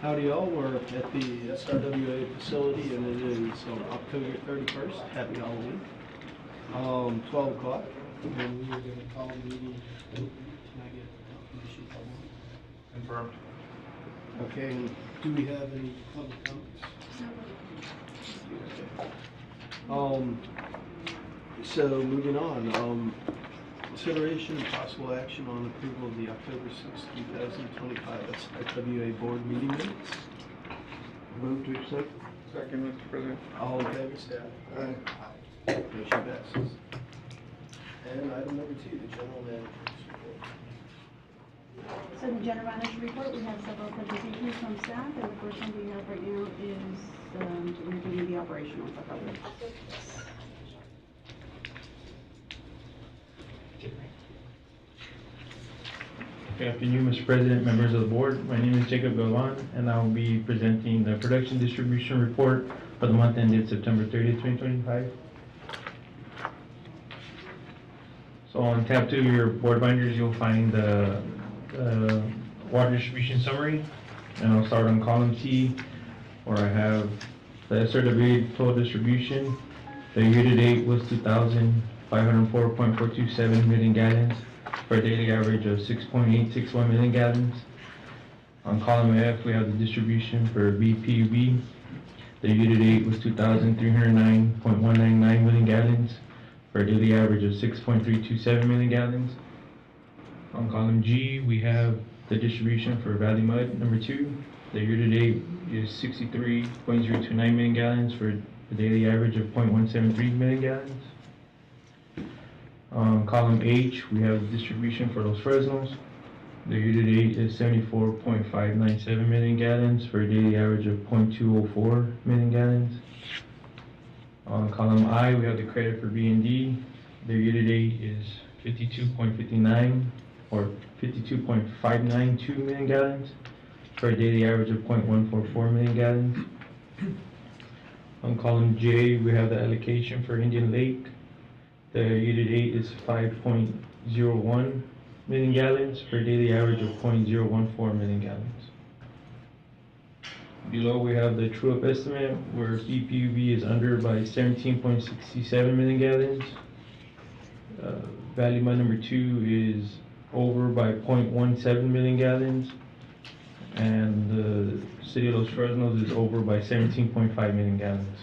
Howdy all, we're at the SRWA facility and it is on October 31st. Happy Halloween. 12 o'clock. And we are going to call a meeting. Can I get confirmation? Confirmed. Okay, and do we have any public comments? Okay. So moving on, consideration and possible action on approval of the October 6, 2025 SRWA board meeting minutes. Move to accept. Second, Mr. President. All in favor, staff? Aye. Motion passes. And item number 2, the general manager's report. So in the general manager report, we have several presentations from staff, and the first one we have right now is reviewing the operational recovery. Good afternoon, Mr. President, members of the board. My name is Jacob Galan, and I will be presenting the production distribution report for the month ended September 30th, 2025. So on tab 2 of your board binders, you'll find the water distribution summary, and I'll start on column T, where I have the SRWA total distribution. The year-to-date was 2,504.427 million gallons, for a daily average of 6.861 million gallons. On column F, we have the distribution for BPUB. The year-to-date was 2,309.199 million gallons, for a daily average of 6.327 million gallons. On column G, we have the distribution for Valley Mud number 2. The year-to-date is 63.029 million gallons, for a daily average of 0.173 million gallons. On column H, we have the distribution for Los Fresnos. The year-to-date is 74.597 million gallons, for a daily average of 0.204 million gallons. On column I, we have the credit for B&D. The year-to-date is 52.59 or 52.592 million gallons, for a daily average of 0.144 million gallons. On column J, we have the allocation for Indian Lake. The year-to-date is 5.01 million gallons, for a daily average of 0.014 million gallons. Below we have the true-up estimate, where BPUB is under by 17.67 million gallons. Valley Mud number 2 is over by 0.17 million gallons. And the City of Los Fresnos is over by 17.5 million gallons.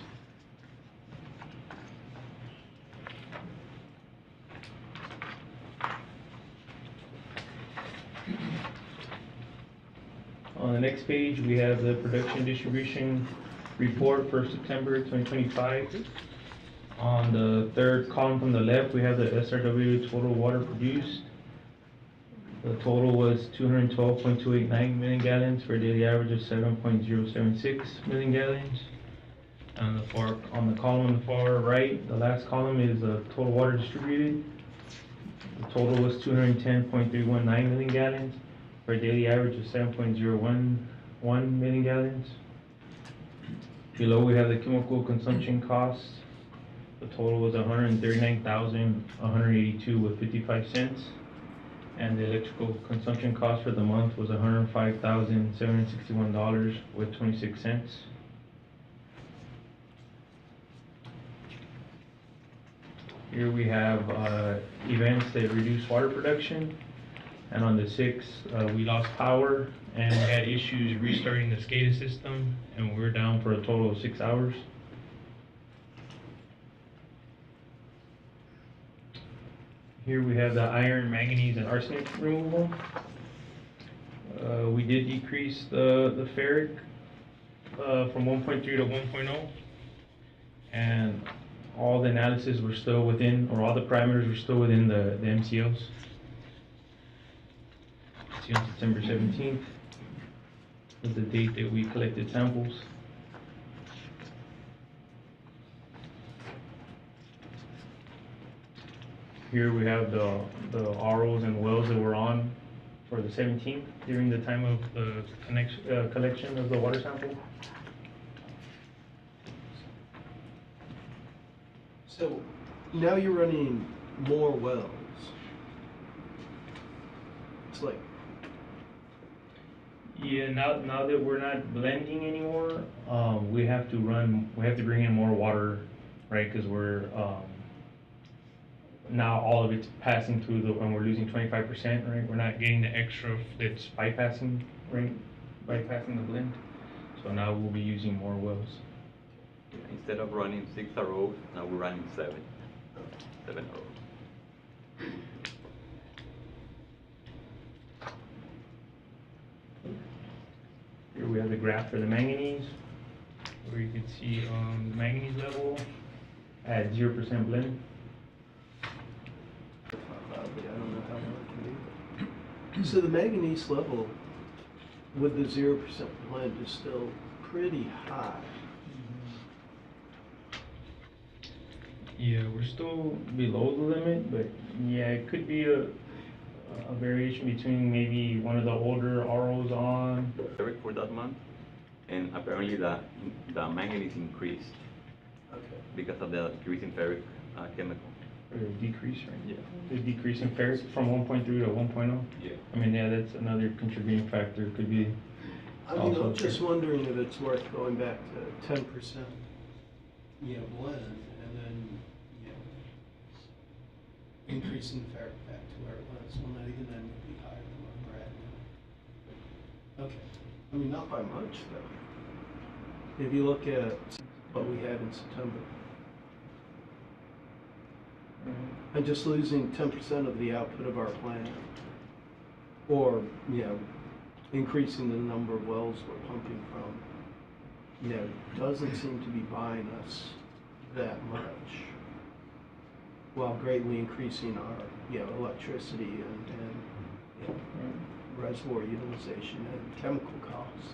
On the next page, we have the production distribution report for September 2025. On the third column from the left, we have the SRWA total water produced. The total was 212.289 million gallons, for a daily average of 7.076 million gallons. On the column on the far right, the last column is the total water distributed. The total was 210.319 million gallons, for a daily average of 7.011 million gallons. Below we have the chemical consumption costs. The total was 139,182 with 55 cents. And the electrical consumption cost for the month was $105,761 with 26 cents. Here we have events that reduce water production. And on the 6th, we lost power and we had issues restarting the SCADA system, and we were down for a total of 6 hours. Here we have the iron, manganese, and arsenic removal. We did decrease the ferric from 1.3 to 1.0, and all the analysis were still within, or all the parameters were still within the MCLs. See, on September 17th was the date that we collected samples. Here we have the ROs and wells that were on for the 17th during the time of the collection of the water sample. So now you're running more wells. It's like Yeah, now that we're not blending anymore, we have to bring in more water, right? Cause now all of it's passing through and we're losing 25%, right? We're not getting the extra that's bypassing, right? Bypassing the blend. So now we'll be using more wells. Instead of running 6 ROs, now we're running 7 ROs. Here we have the graph for the manganese, where you can see the manganese level at 0% blend. Probably, I don't know how well it can be. So the manganese level with the 0% blend is still pretty high. Yeah, we're still below the limit, but yeah, it could be a variation between maybe one of the older ROs on. Ferric for that month, and apparently the manganese increased Okay. because of the decrease in ferric chemical. Or a decrease, right? Yeah. The decrease in ferric from 1.3 to 1.0. Yeah. I mean, yeah, that's another contributing factor. Could be. I mean, Also I'm just true. wondering if it's worth going back to 10%, blend, and then, increasing the ferric back to where it was. Well, not even then would be higher than where we're at now. Okay. I mean, not by much, though. If you look at what we had in September, and just losing 10% of the output of our plant, or, increasing the number of wells we're pumping from, doesn't seem to be buying us that much, while greatly increasing our, electricity and reservoir utilization and chemical costs.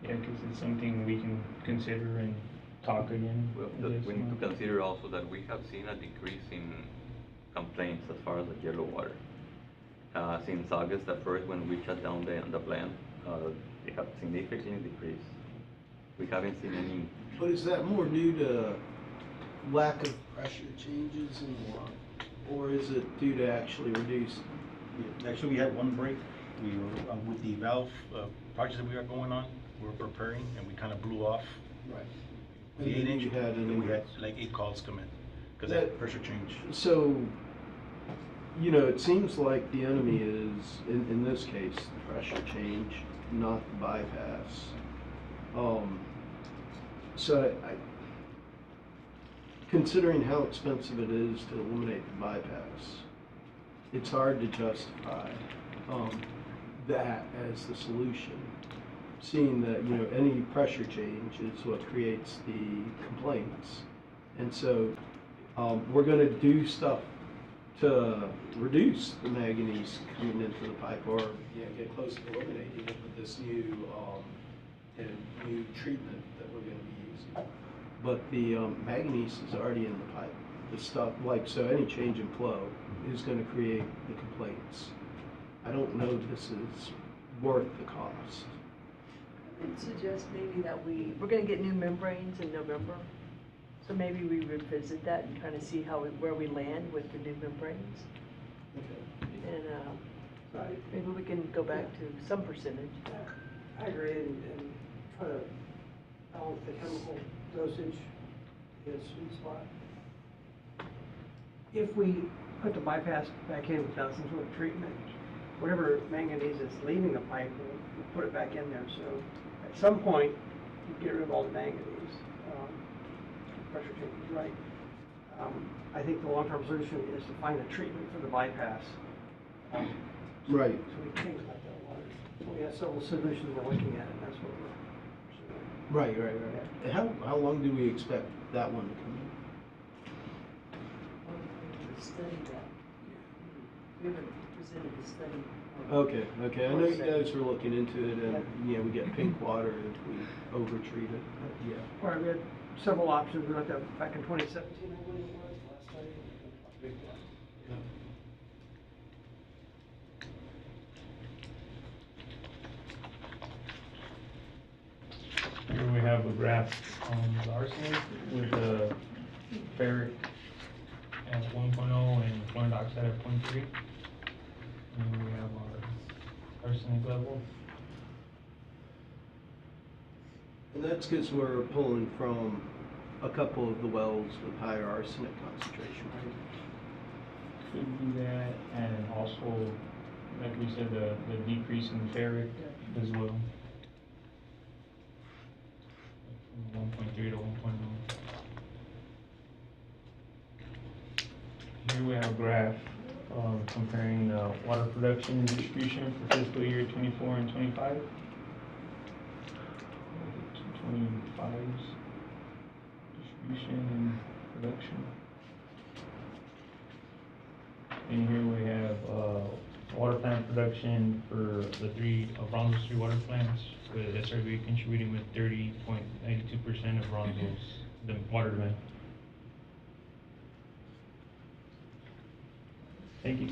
Yeah, because it's something we can consider and talk again. Well, I guess, we need to consider also that we have seen a decrease in complaints as far as the yellow water. Since August the 1st, when we shut down the plant, they have significantly decreased. We haven't seen any. But is that more due to lack of pressure changes in the water, or is it due to actually reduced? Actually, we had one break. We were with the valve project that we are going on. We were preparing, and we kind of blew off Right. the And then 8-inch. you had an and we had increase. like 8 calls come in because That- that pressure change. So, it seems like the enemy is, in this case, the pressure change, not the bypass. So considering how expensive it is to eliminate the bypass, it's hard to justify that as the solution, seeing that, any pressure change is what creates the complaints. And so we're going to do stuff to reduce the manganese coming into the pipe, or get close to eliminating it with this new new treatment that we're going to be using. But the manganese is already in the pipe. The stuff, so any change in flow is going to create the complaints. I don't know if this is worth the cost. I'd suggest maybe that we're gonna get new membranes in November. So maybe we revisit that and kind of see where we land with the new membranes. Okay. And maybe we can go back to some percentage. I agree, and try to balance the chemical dosage in a sweet spot. If we put the bypass back in without some sort of treatment, whatever manganese is leaving the pipe, we'll put it back in there. So at some point, you get rid of all the manganese. Pressure change is right. I think the long-term solution is to find a treatment for the bypass. Right. So we think about that a lot. So we have several solutions we're looking at, and that's what we're pursuing. Right. How long do we expect that one to come in? Study that. We haven't presented the study. Okay. I know you guys were looking into it, and we get pink water if we overtreat it. Yeah. All right, we had several options. We looked at back in 2017, I believe it was, the last study. Here we have a graph on the arsenic with the ferric at 1.0 and chlorine dioxide dioxide at 0.3. And we have our arsenic level. And that's because we're pulling from a couple of the wells with higher arsenic concentration, right? Could do that, and also, like we said, the decrease in ferric as well. From 1.3 to 1.0. Here we have a graph comparing the water production and distribution for fiscal year 24 and 25. 25's distribution and production. And here we have water plant production for the Bronzo's 3 water plants, with SRWA contributing with 30.92% of Bronzo's water demand. Thank you.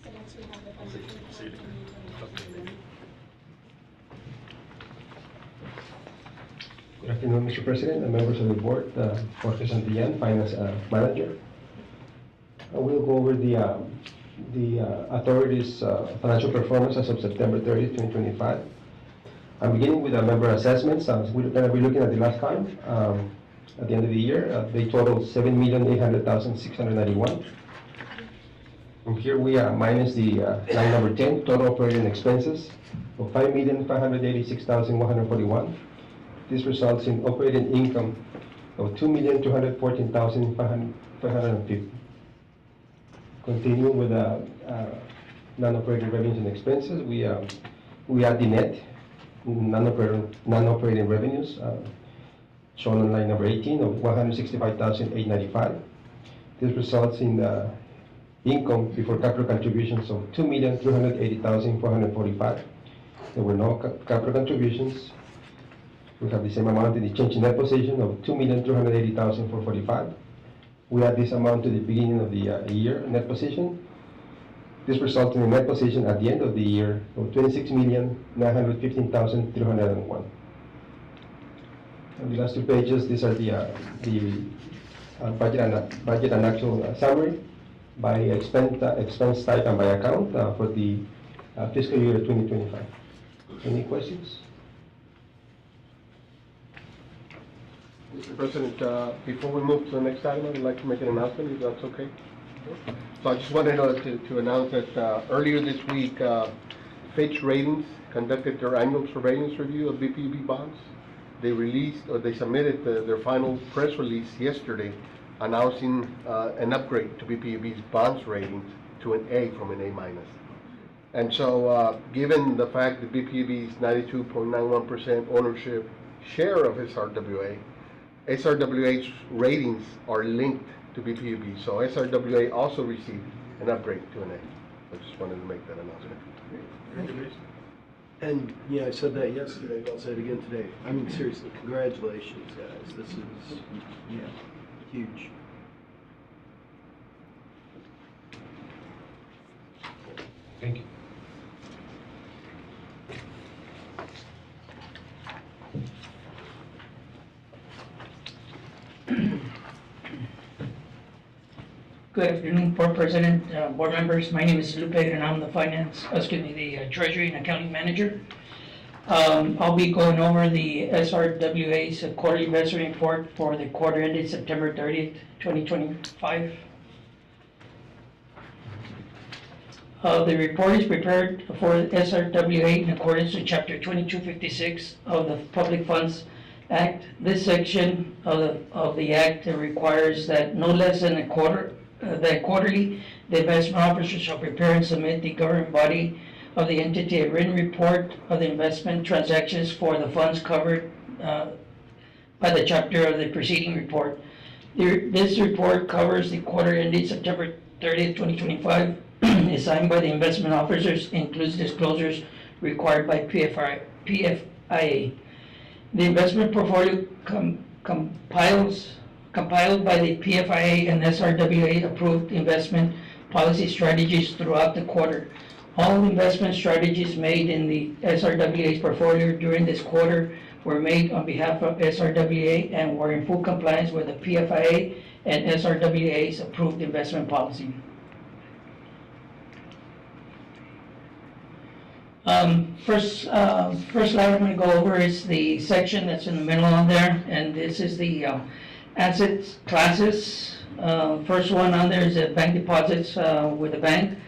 So next we have the financial report. Good afternoon, Mr. President and members of the board. Jorge Santillan, Finance Manager. We'll go over the authority's financial performance as of September 30th, 2025. I'm beginning with the member assessments. We're going to be looking at the last column. At the end of the year, they totaled $7,800,691. From here, we are minus the line number 10, total operating expenses of $5,586,141. This results in operating income of $2,214,550. Continuing with non-operating revenues and expenses, we add the net non-operating revenues shown on line number 18 of $165,895. This results in income before capital contributions of $2,380,445. There were no capital contributions. We have the same amount in the change in net position of $2,380,445. We add this amount to the beginning of the year net position. This results in a net position at the end of the year of $26,915,301. On the last 2 pages, these are the budget and actual summary by expense type and by account for the fiscal year 2025. Any questions? Mr. President, before we move to the next item, I'd like to make an announcement, if that's okay. So I just wanted to announce that earlier this week, Fitch Ratings conducted their annual surveillance review of BPUB bonds. They released, or they submitted their final press release yesterday announcing an upgrade to BPUB's bonds rating to an A from an A-. And so given the fact that BPUB's 92.91% ownership share of SRWA, SRWA's ratings are linked to BPUB, so SRWA also received an upgrade to an A. I just wanted to make that announcement. And yeah, I said that yesterday, but I'll say it again today. I mean, seriously, congratulations, guys. This is huge. Thank you. Good afternoon, Board President, board members. My name is Lupe, and I'm the Treasury and Accounting Manager. I'll be going over the SRWA's quarterly investment report for the quarter ended September 30th, 2025. The report is prepared for SRWA in accordance with Chapter 2256 of the Public Funds Act. This section of the Act requires that no less than a quarter that quarterly, the investment officer shall prepare and submit the governing body of the entity a written report of the investment transactions for the funds covered by the chapter of the preceding report. This report covers the quarter ending September 30th, 2025, is signed by the investment officers, includes disclosures required by PFIA. The investment portfolio compiled by the PFIA and SRWA approved investment policy strategies throughout the quarter. All investment strategies made in the SRWA's portfolio during this quarter were made on behalf of SRWA and were in full compliance with the PFIA and SRWA's approved investment policy. First slide I'm going to go over is the section that's in the middle on there, and this is the assets classes. First one on there is the bank deposits with the bank.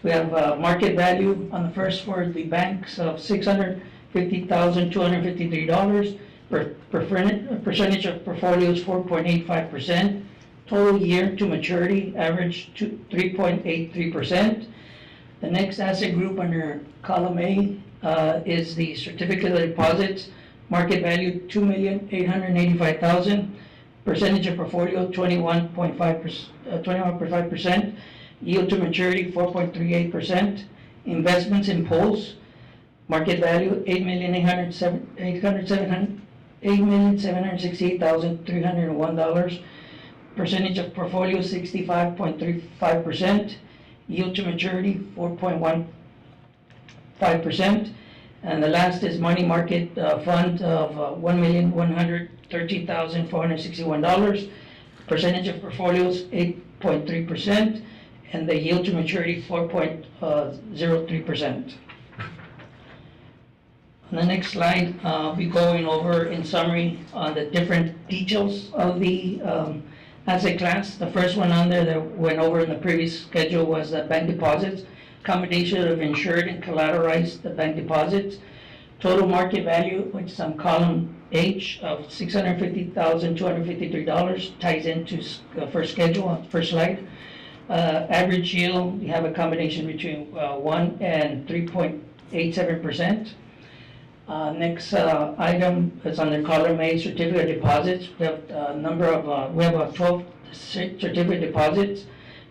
We have market value on the first for the banks of $650,253. Percentage of portfolio is 4.85%. Total year to maturity average 3.83%. The next asset group under column A is the certificate of deposits. Market value $2,885,000. Percentage of portfolio 21.5%. Yield to maturity 4.38%. Investments in pools. Market value $8,768,301. Percentage of portfolio 65.35%. Yield to maturity 4.15%. And the last is money market fund of $1,113,461. Percentage of portfolios 8.3%, and the yield to maturity 4.03%. On the next slide, I'll be going over in summary on the different details of the asset class. The first one on there that went over in the previous schedule was the bank deposits. Combination of insured and collateralized the bank deposits. Total market value, which is on column H, of $650,253, ties into the first schedule on the first slide. Average yield, we have a combination between 1 and 3.87%. Next item is under column A, certificate of deposits. We have we have 12 certificate deposits,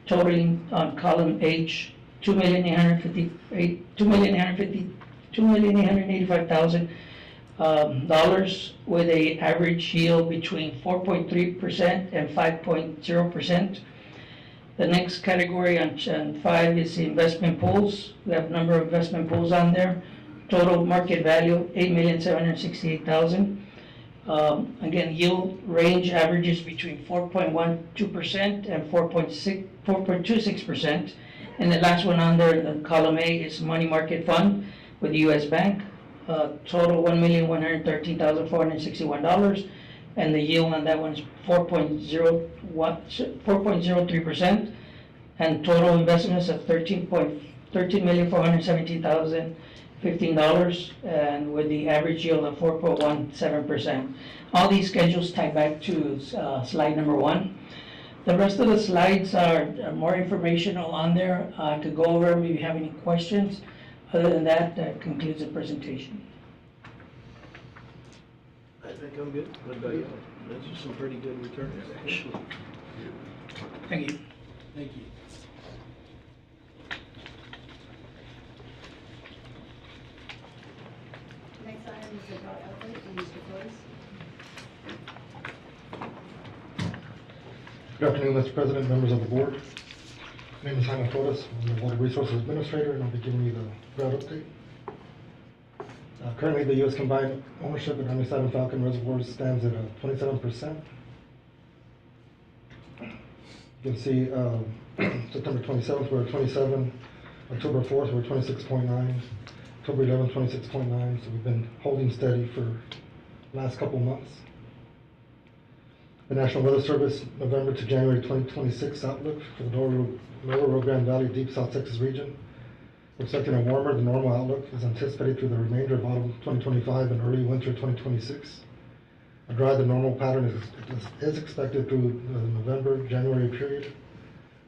totaling on column H $2,885,000 with a average yield between 4.3% and 5.0%. The next category on 5 is the investment pools. We have a number of investment pools on there. Total market value $8,768,000. Again, yield range averages between 4.12% and 4.26%. And the last one under the column A is money market fund with the U.S. Bank. Total $1,113,461, and the yield on that one is 4.03%, and total investments of $13,417,015, and with the average yield of 4.17%. All these schedules tie back to slide number 1. The rest of the slides are more informational on there. I could go over them if you have any questions. Other than that, that concludes the presentation. I think I'm good. What about you? Those are some pretty good returns, actually. Thank you. Thank you. Next item is the drought update from Mr. Flores. Good afternoon, Mr. President, members of the board. My name is Jaime Flores. I'm the Water Resources Administrator, and I'll be giving you the drought update. Currently, the U.S. combined ownership at 97 Falcon reservoirs stands at 27%. You can see September 27th, we're at 27. October 4th, we're at 26.9. October 11th, 26.9. So we've been holding steady for the last couple months. The National Weather Service November to January 2026 outlook for the Lower Rio Grande Valley, Deep South Texas region. We're expecting a warmer than normal outlook is anticipated through the remainder of autumn 2025 and early winter 2026. A drier than normal pattern is expected through the November-January period.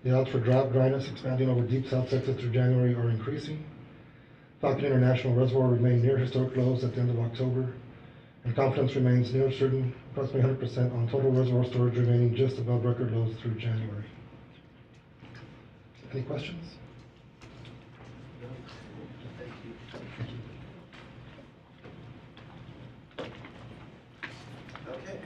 The odds for drought dryness expanding over Deep South Texas through January are increasing. Falcon International Reservoir remained near historic lows at the end of October, and confidence remains near certain, approximately 100% on total reservoir storage remaining just above record lows through January. Any questions? No? Thank you. Okay.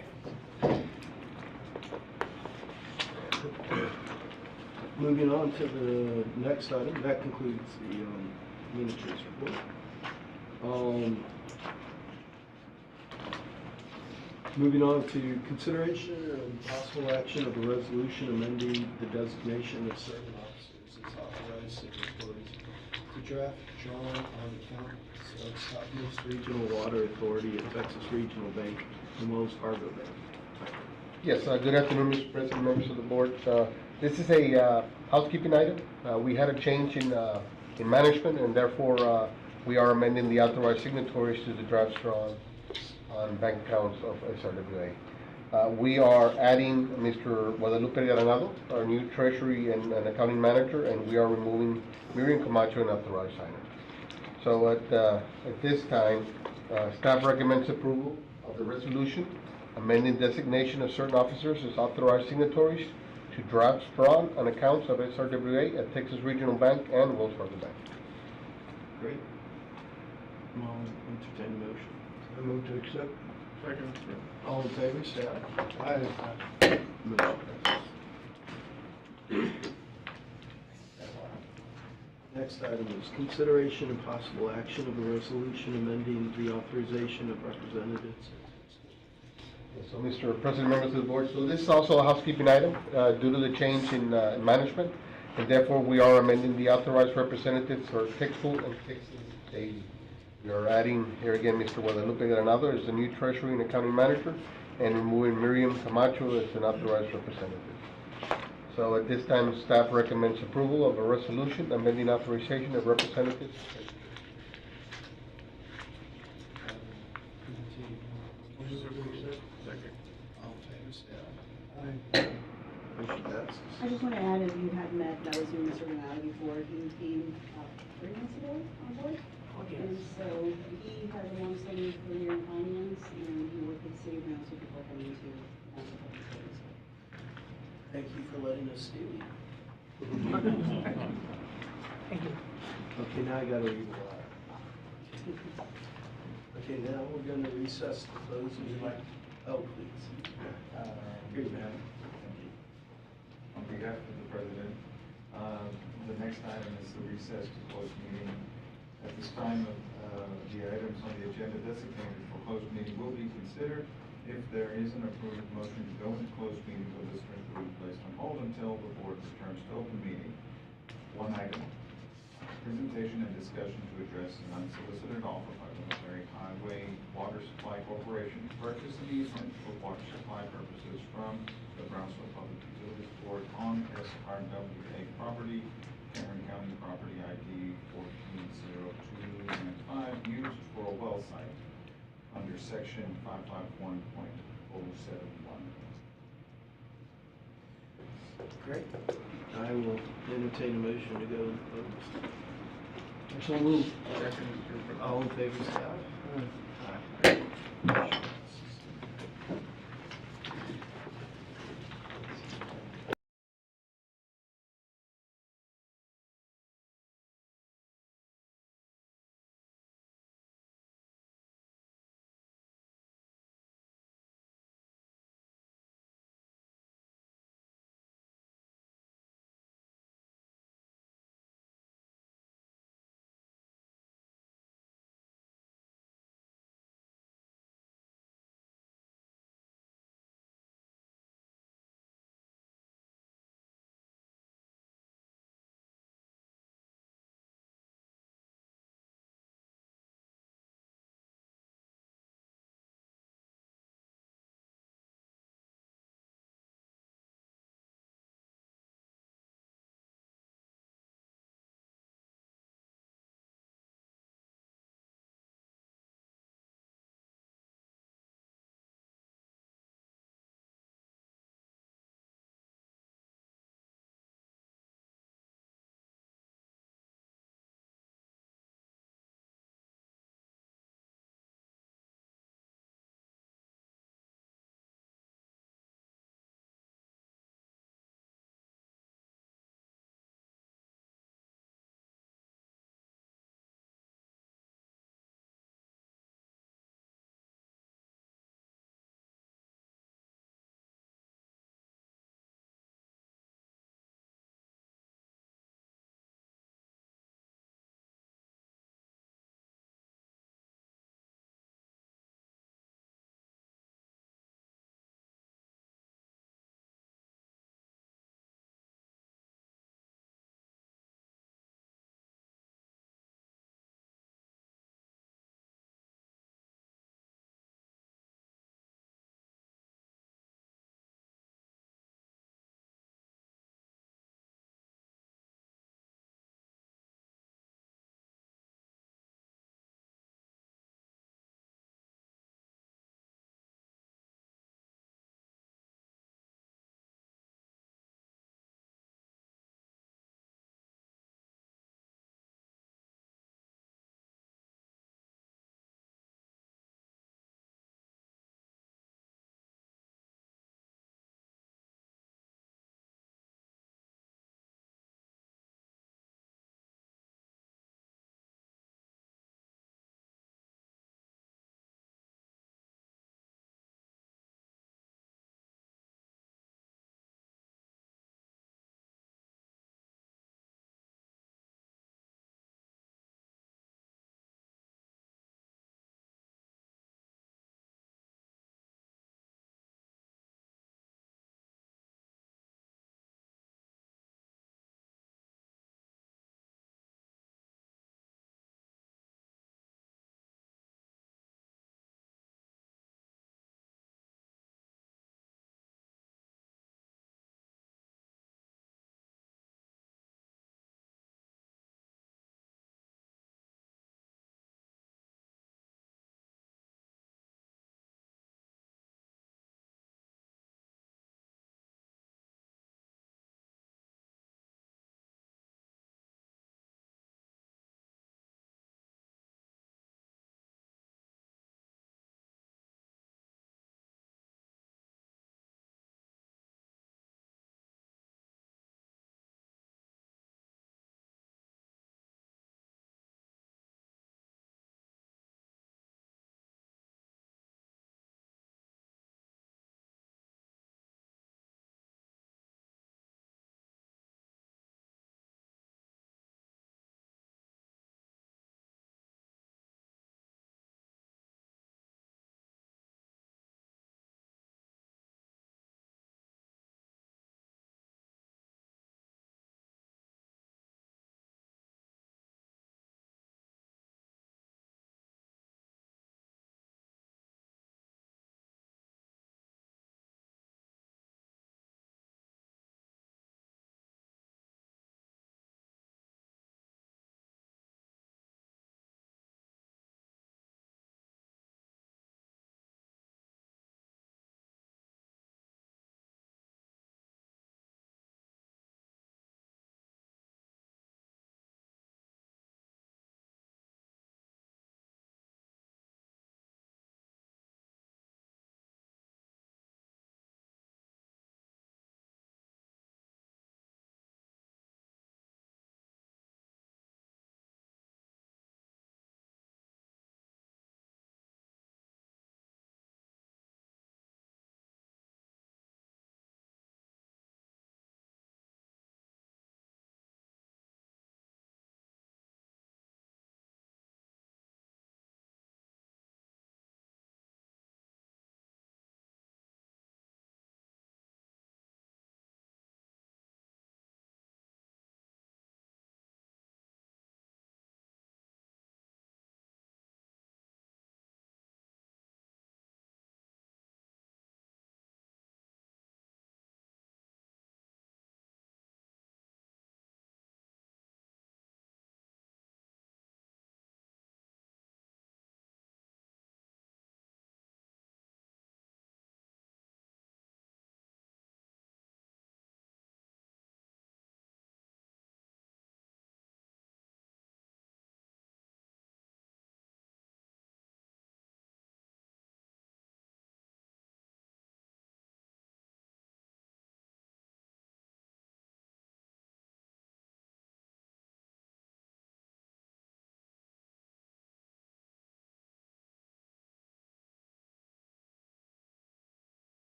Moving on to the next item, that concludes the administrator's report. Moving on to consideration and possible action of a resolution amending the designation of certain officers as authorized signatories to draft drawn on accounts of Southmost Regional Water Authority and Texas Regional Bank and Wells Fargo Bank. Yes, good afternoon, Mr. President, members of the board. This is a housekeeping item. We had a change in management, and therefore we are amending the authorized signatories to the drafts drawn on bank accounts of SRWA. We are adding Mr. Guadalupe Granado, our new treasury and accounting manager, and we are removing Miriam Camacho, an authorized signer. So at this time, staff recommends approval of the resolution amending designation of certain officers as authorized signatories to drafts drawn on accounts of SRWA at Texas Regional Bank and Wells Fargo Bank. Great. I'll entertain a motion. I move to accept. Second. All in favor, say aye. Aye. Motion passes. Next item is consideration and possible action of a resolution amending the authorization of representatives. So, Mr. President, members of the board, so this is also a housekeeping item due to the change in management, and therefore we are amending the authorized representatives for Texas and Texas Daily. We are adding here again Mr. Guadalupe Granado as the new treasury and accounting manager, and removing Miriam Camacho as an authorized representative. So at this time, staff recommends approval of a resolution amending authorization of representatives. Second. All in favor, say aye. Motion passes. I just want to add, if you had met, I was with Mr. Renata before, he came 3 months ago on board. And so he has a long-standing career in finance, and he worked with city grounds with people coming into council public service. Thank you for letting us steal you. Thank you. Okay, now I gotta read the letter. Okay, now we're gonna recess the closed meeting. Oh, please. Here you have. On behalf of the President, the next item is the recess to closed meeting. At this time, the items on the agenda designated for closed meeting will be considered. If there is an approved motion to go into closed meeting, will this will be placed on hold until the board returns to open meeting. One item, presentation and discussion to address an unsolicited offer by the Missouri Highway Water Supply Corporation to purchase an easement for water supply purposes from the Brownsville Public Utilities Board on SRWA property, Cameron County property ID 140295, used for a well site under section 551.071. Great. I will entertain a motion to go into closed. So move. All in favor, say aye. Aye.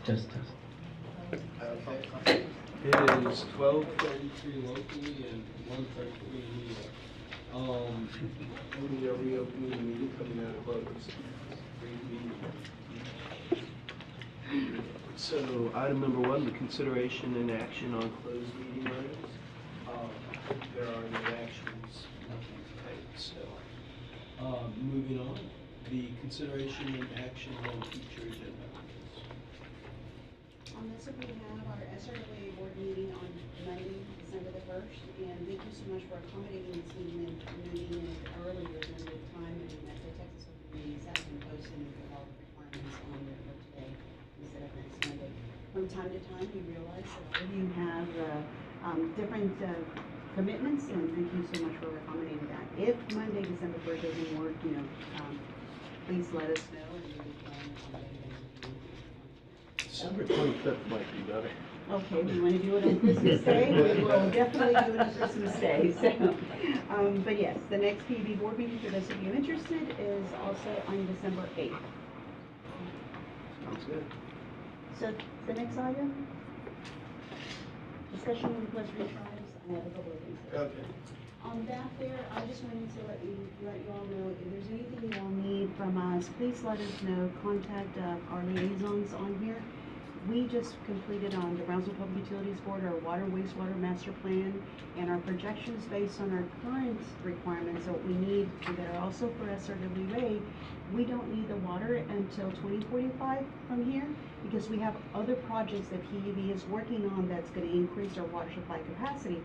Just. Okay. It is 12:33 locally and 1:33 here. We are reopening the meeting coming out of closed. So item number one, the consideration and action on closed meeting items. There are no actions, nothing to take, so. Moving on, the consideration and action on future agenda items. On this, we have our SRWA board meeting on Monday, December the 1st, and thank you so much for accommodating this meeting and moving it earlier than the time and that the Texas Open Meetings have been posted with all the requirements on there for today instead of next Monday. From time to time, we realize that all of you have different commitments, and thank you so much for accommodating that. If Monday, December 1st doesn't work, please let us know and we can accommodate it. December 25th might be better. Okay, we want to do it on Christmas Day, we will definitely do it on Christmas Day, so. But yes, the next PB board meeting, for those of you interested, is also on December 8th. Sounds good. So the next item, discussion on request retribes, I have a couple of things. Okay. On that there, I just wanted to let you all know, if there's anything you all need from us, please let us know, contact our liaisons on here. We just completed on the Brownsville Public Utilities Board, our water wastewater master plan, and our projections based on our current requirements that we need, that are also for SRWA. We don't need the water until 2045 from here, because we have other projects that PUB is working on that's going to increase our water supply capacity.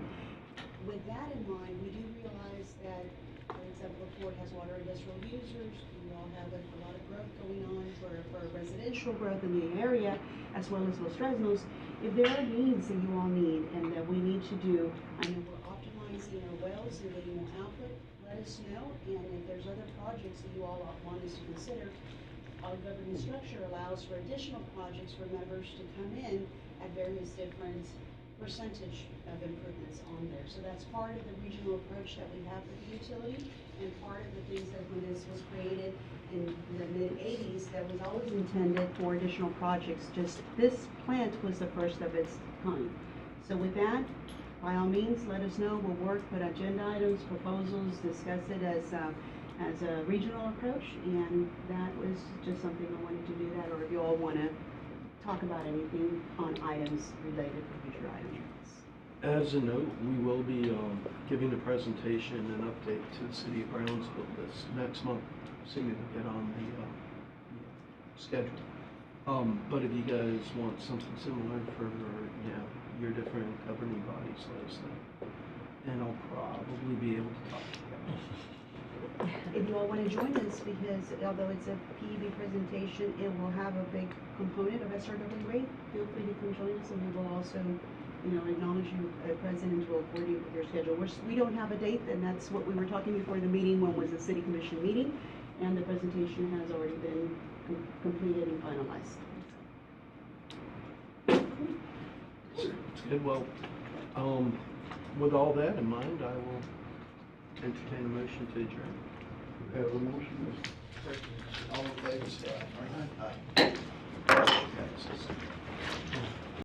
With that in mind, we do realize that, for example, Fort has water industrial users. We all have a lot of growth going on for residential growth in the area, as well as Los Fresnos. If there are needs that you all need and that we need to do, I know we're optimizing our wells and getting more output, let us know. And if there's other projects that you all want us to consider, our governance structure allows for additional projects for members to come in at various different percentage of improvements on there. So that's part of the regional approach that we have for the utility, and part of the things that when this was created in the mid-80s, that was always intended for additional projects. Just this plant was the first of its kind. So with that, by all means, let us know. We'll work, put agenda items, proposals, discuss it as a regional approach, and that was just something I wanted to do that, or if you all want to talk about anything on items related to future items. As a note, we will be giving a presentation and update to the city of Brownsville this next month, assuming we get on the schedule. But if you guys want something similar for your different governing bodies, let us know, and I'll probably be able to talk to you. If you all want to join us, because although it's a PEB presentation, it will have a big component of SRWA, feel free to come join us, and we will also, acknowledge you present, and will coordinate with your schedule. We don't have a date, and that's what we were talking before the meeting, when was the city commission meeting, and the presentation has already been completed and finalized. It's good. Well, with all that in mind, I will entertain a motion to adjourn. Have a motion. All in favor, say aye. Aye.